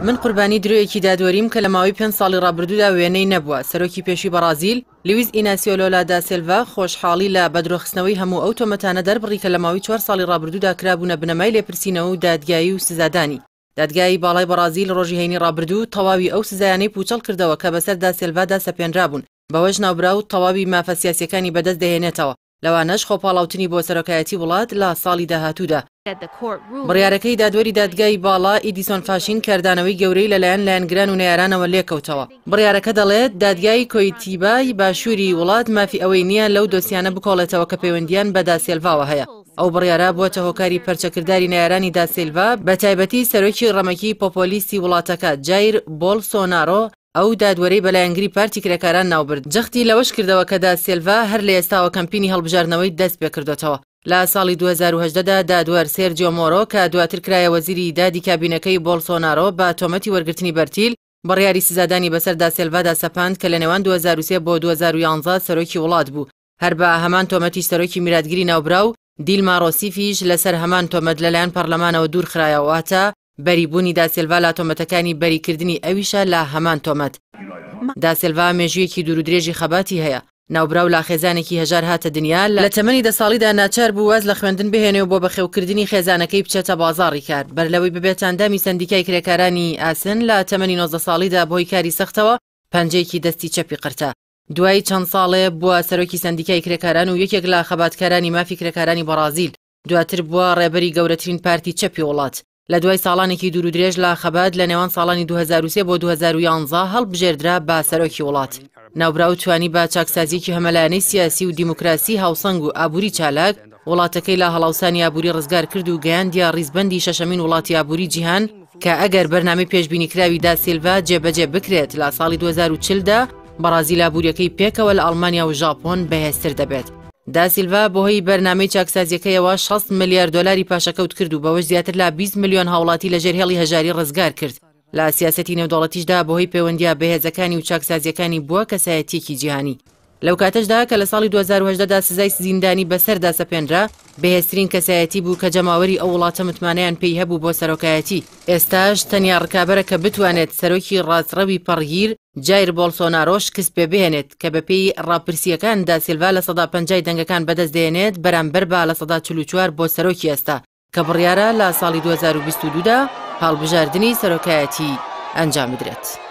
من قوربانی درۆیەکی دادوەریم کە لە ماوەی 5 ساڵی ڕابردوودا وێنەی نەبووە. سەرۆکی پێشووی بەرازیل لویز ئیناسیۆ لولا دا سیلڤا خۆشحاڵی لە بەدرۆخستنەوەی هەموو ئەو تۆمەتانە دەربڕی کە لە ماوەی 4 ساڵی ڕابردوودا کرابوونە بنەمای لێپرسینەوە و دادگایی و سزادانی. دادگای باڵای بەرازیل ڕۆژی هەینی ڕابردوو تەواوی ئەو سزایانەی پوچەڵ کردەوە کە بەسەر دا سیلڤادا سەپێنرابوون، بەوەش ناوبراو تەواوی مافە سیاسیەکانی بەدەست دەهێنێتەوە، لەوانەش خۆپاڵاوتنی بۆ سەرۆکایەتی وڵات لە ساڵی داهاتوودا. بڕیارەکەی دادوەری دادگای باڵا ئیدیسۆن فاشین کاردانەوەی گەورەی لەلایەن لایەنگران و نەیارانەوە لێکەوتەوە. بڕیارەکە دەڵێت دادگای کۆیتیبای باشووری وڵات مافی ئەوەی نییە لەو دۆسیانە بکۆڵێتەوە کە پەیوەندیان بە دا سیلڤاوە هەیە. ئەو بڕیارە بووەتە هۆکاری پەرچەکرداری نەیارانی دا سیلڤا، بە تایبەتی سەرۆکی ڕەمەکی پۆپۆلیستی وڵاتەکە جایر بۆلسۆنارۆ ئەو دادوەرەی بەلایەنگری پارتی کرێکاران ناوبرد. جەختی لەوەش کردەوە کە دا سیلڤا هەر لە ئێستاوە کەمپینی هەڵبژاردنەوەی دەست پێ کردوێتەوە. لە ساڵی 2018دا دادوەر سێرجیۆ مۆرۆ کە دواتر کرایە وەزیری دادی کابینەکەی بۆلسۆنارۆ بە تۆمەتی وەرگرتنی بەرتیل بڕیاری سزادانی بەسەر دا سیلڤادا سەپاند کە لە نێوان 2003 بۆ 2011 سەرۆکی وڵات بوو. هەر بە هەمان تۆمەتی سەرۆکی میراتگیری ناوبراو دیلما ڕۆسیفیش لەسەر هەمان تۆمەت لەلایەن پەرلەمانەوە دوور خرایەوە، واتە بەریبوونی دا سیلڤا لە تۆمەتەکانی بەریکردنی ئەویشە لە هەمان تۆمەت. دا سیلڤا مێژوویەکی دوور و درێژی خەباتی هەیە. ناوبراو لا خێزانێکی هەژار هاتە دنیا، لە تەمەنی 10 ساڵیدا ناچار بوو واز لە خوێندن بهێنێ و بۆ بەخێوکردنی خێزانەکەی بچێتە بازاڕی کار. بەرلەوەی ببێت ئەندامی سەندیکای کرێکارانی ئاسن لە تەمەنی 19 ساڵیدا بۆی کاری سەختەوە پەنجەیەکی دەستی چەپی قرتە. دوای چەند ساڵێ بووە سەرۆکی سەندیکای کرێکاران و یەکێک لە خەباتکارانی مافی کرێکارانی بەرازیل. دواتر بووە ڕێبەری گەورەترین پارتی چەپی وڵات. لە دوای ساڵانێکی دوور و درێژ لە خەبات لە نێوان ساڵانی 2003 بۆ 2011 هەڵبژێردرا بە سەرۆکی وڵات. ناوبراو توانی بە چاکسازیەکی هەمەلایەنەی سیاسی و دیموکراسی هاوسەنگ و ئابووری چالاک وڵاتەکەی لە هەڵاوسانی ئابووری ڕزگار کرد و گەیاندیە ڕیزبەندی شەشەمین وڵاتی ئابووری جیهان کە ئەگەر بەرنامەی پێشبینیکراوی دا سیلڤا جێبەجێ بکرێت لە ساڵی 2040دا بەرازیل ئابووریەکەی پێکەوە لە ئەڵمانیا و ژاپۆن بەهێزتر دەبێت. دا سیلڤا بۆهۆی بەرنامەی چاکسازیەکەیەوە 60 ملیار دۆلاری پاشەکەوت کرد و بەوەش زیاتر لە 20 ملیۆن هاوڵاتی لە ژێرهێڵی هەژاری ڕزگار کرد. لە سیاسەتی نێودەوڵەتیشدا بەهۆی پەیوەندیە بەهێزەکانی و چاکسازیەکانی بووە کەسایەتیەکی جیهانی. لەو کاتەشدا کە لە ساڵی 2018دا سزای زیندانی بەسەردا سەپێنرا، بەهێزترین کەسایەتی بوو کە جەماوەری ئەو وڵاتە متمانەیان پێی هەبوو بۆ سەرۆکایەتی. ئێستاش تەنیا ڕکابەرە کە بتوانێت سەرۆکی ڕاستڕەوی پەڕگیر جایر بۆلسۆنارۆ شکست پێ بهێنێت کە بەپێی ڕاپرسیەکان دا سیلڤا لە 50 دەنگەکان بەدەست دێنێت بەرامبەر بە لە 44 بۆ سەرۆکی ئێستا کە بڕیارە لە ساڵی 2022دا هەڵبژاردننی سەرۆکایەتی ئەنجام بدرێت.